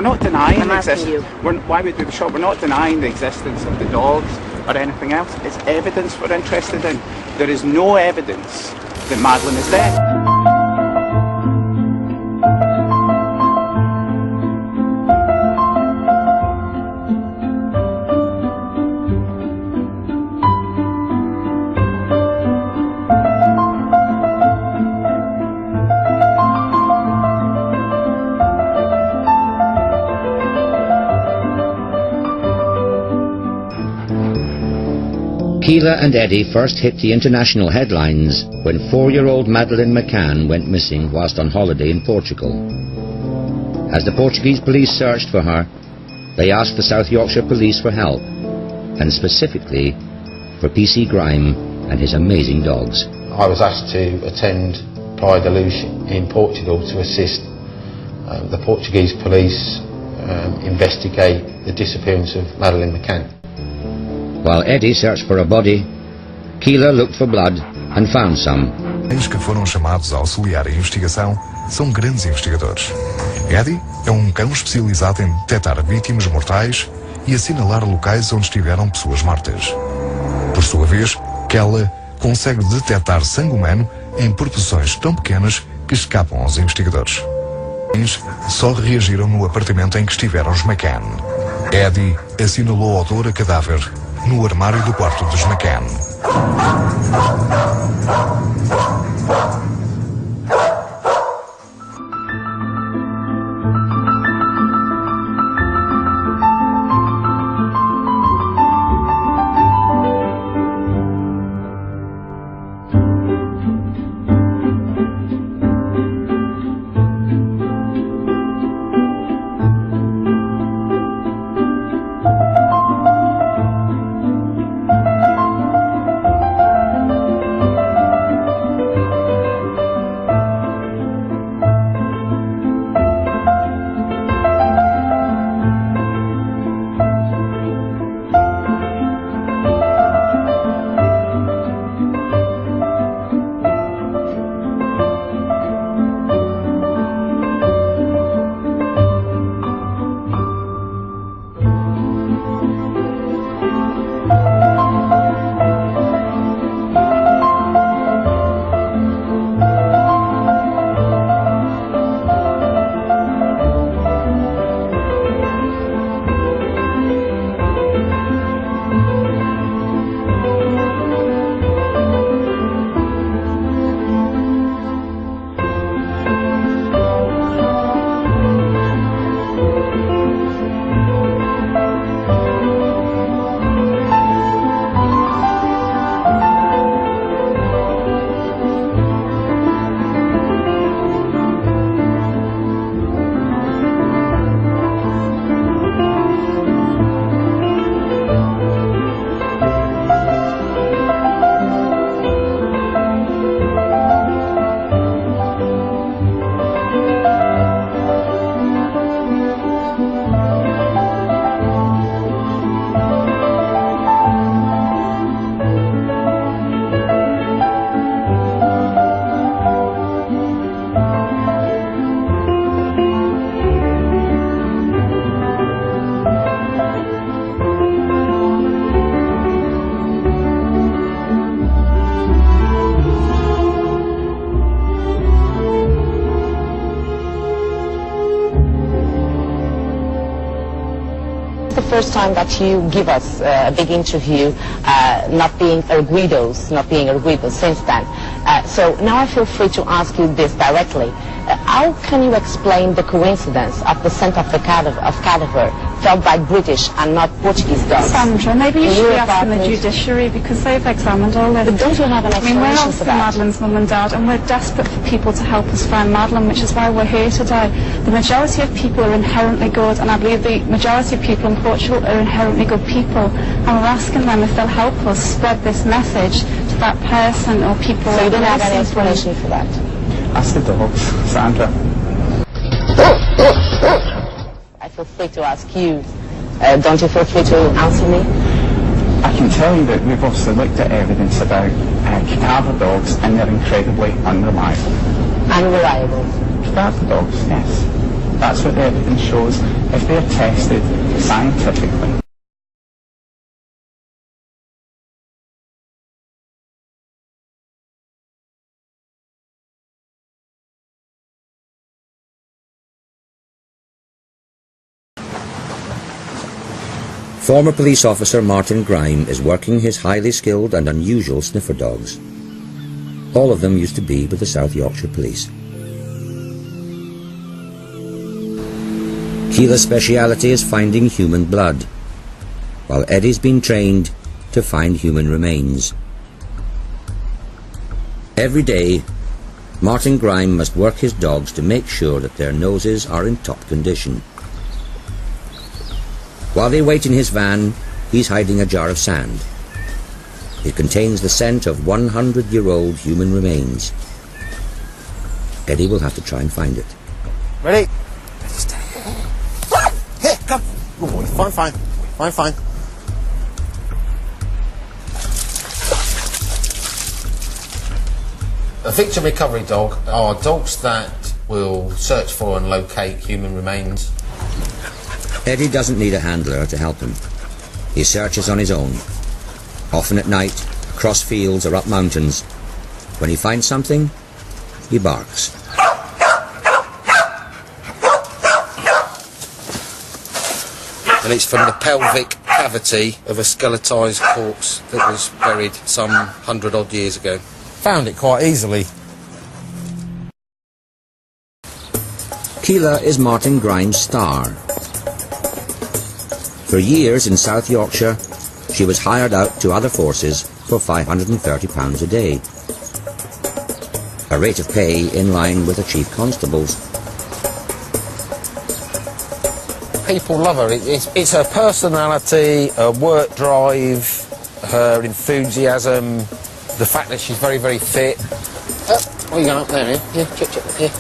not denying I'm the asking you. Why we do the shop, we're not denying the existence of the dogs or anything else. It's evidence we're interested in. There is no evidence that Madeline is dead. Keela and Eddie first hit the international headlines when 4-year-old Madeleine McCann went missing whilst on holiday in Portugal. As the Portuguese police searched for her, they asked the South Yorkshire Police for help, and specifically for PC Grime and his amazing dogs. I was asked to attend Praia da Luz in Portugal to assist the Portuguese police investigate the disappearance of Madeleine McCann. While Eddie searched for a body, Keela looked for blood and found some. Os que foram chamados a auxiliar a investigação são grandes investigadores. Eddie é um cão especializado em detectar vítimas mortais e assinalar locais onde estiveram pessoas mortas. Por sua vez, Keela consegue detectar sangue humano em proporções tão pequenas que escapam aos investigadores. Eles só reagiram no apartamento em que estiveram os McCann. Eddie assinalou o odor a cadáver no armário do quarto dos McCann. The first time that you give us a big interview, not being arguidos since then. So now I feel free to ask you this directly. How can you explain the coincidence of the scent of the cadaver felt by British and not Portuguese dogs? Sandra, maybe you should be asking the judiciary because they've examined all this. But don't you have an explanation we're for asking that? Madeleine's mum and dad, and we're desperate for people to help us find Madeleine, which is why we're here today. The majority of people are inherently good, and I believe the majority of people in Portugal are inherently good people, and we're asking them if they'll help us spread this message to that person or people. So you don't have any explanation for that? Ask the dogs, Sandra. I feel free to ask you. Don't you feel free to answer me? I can tell you that we've also looked at evidence about cadaver dogs, and they're incredibly unreliable. Unreliable? Cadaver dogs, yes. That's what the evidence shows if they're tested scientifically. Former police officer Martin Grime is working his highly skilled and unusual sniffer dogs. All of them used to be with the South Yorkshire Police. Keela's speciality is finding human blood, while Eddie's been trained to find human remains. Every day, Martin Grime must work his dogs to make sure that their noses are in top condition. While they wait in his van, he's hiding a jar of sand. It contains the scent of 100-year-old human remains. Eddie will have to try and find it. Ready? Here, come. Good boy. Fine. A victim recovery dog are dogs that will search for and locate human remains. Eddie doesn't need a handler to help him. He searches on his own, often at night, across fields or up mountains. When he finds something, he barks. And it's from the pelvic cavity of a skeletised corpse that was buried some 100-odd years ago. Found it quite easily. Keela is Martin Grime's star. For years in South Yorkshire, she was hired out to other forces for £530 a day. A rate of pay in line with a chief constable's. People love her. It's her personality, her work drive, her enthusiasm, the fact that she's very, very fit. What are you going up there, here? Here.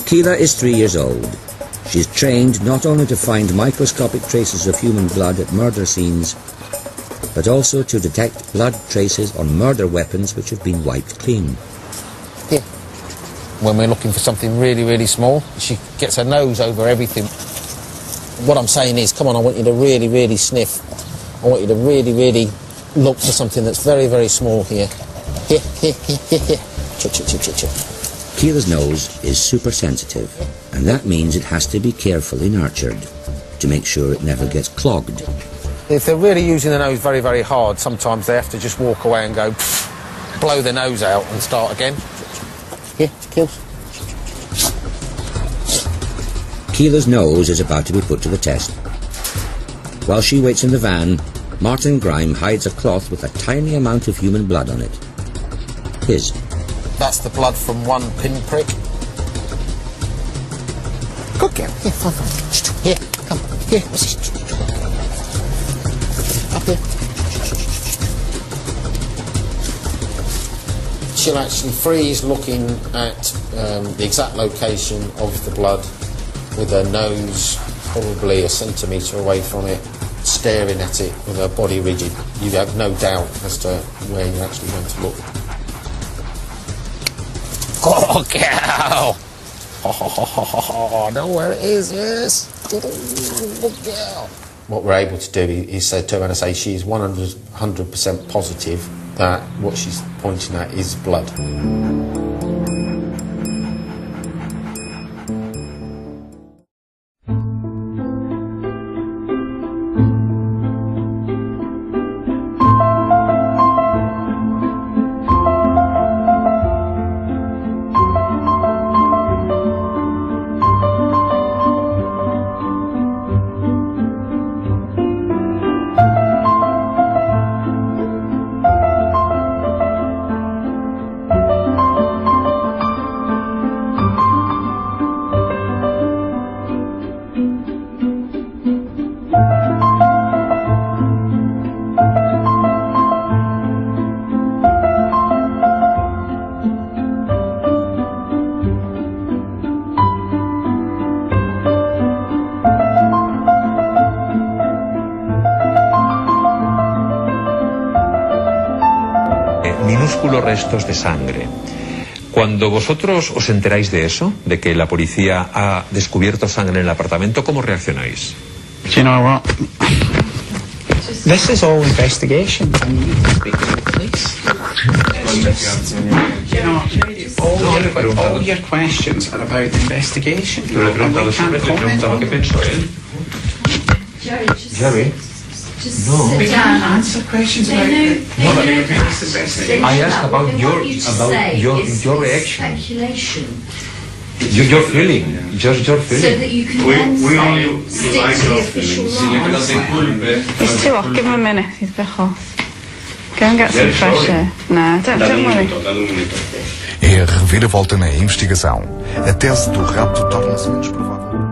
Keela is 3 years old. She's trained not only to find microscopic traces of human blood at murder scenes, but also to detect blood traces on murder weapons which have been wiped clean. Here. When we're looking for something really, really small, she gets her nose over everything. What I'm saying is, come on, I want you to really, really sniff. I want you to really, really look for something that's very, very small here. Here. Chip. Keela's nose is super sensitive, and that means it has to be carefully nurtured to make sure it never gets clogged. If they're really using the nose very, very hard, sometimes they have to just walk away and go, pfft, blow their nose out and start again. Here, kills. Keela's nose is about to be put to the test. While she waits in the van, Martin Grime hides a cloth with a tiny amount of human blood on it. His. That's the blood from one pinprick. Good girl. Here, fine. Here, come. Here, what's this? Up here. She'll actually freeze looking at the exact location of the blood with her nose probably a centimetre away from it, staring at it with her body rigid. You have no doubt as to where you're actually going to look. Oh, cow! Oh, know where it is, yes. Good girl. What we're able to do is turn around and say she is 100% positive that what she's pointing at is blood. Minúsculos restos de sangre. Cuando vosotros os enteráis de eso, de que la policía ha descubierto sangre en el apartamento, ¿cómo reaccionáis? Do you know what? This is all investigation. I need to speak to the police. You know, all your questions are about the investigation. Pero le he preguntado qué pensó él. Jerry, no. We can't answer questions about this investigation. I asked about your reaction. Your feeling, just your feeling. So that you can then stick to the official lies. He's too off. Give him a minute. He's a bit off. Go and get some fresh air. No, don't worry. É a reviravolta na investigação. A tese do rapto torna-se menos provável.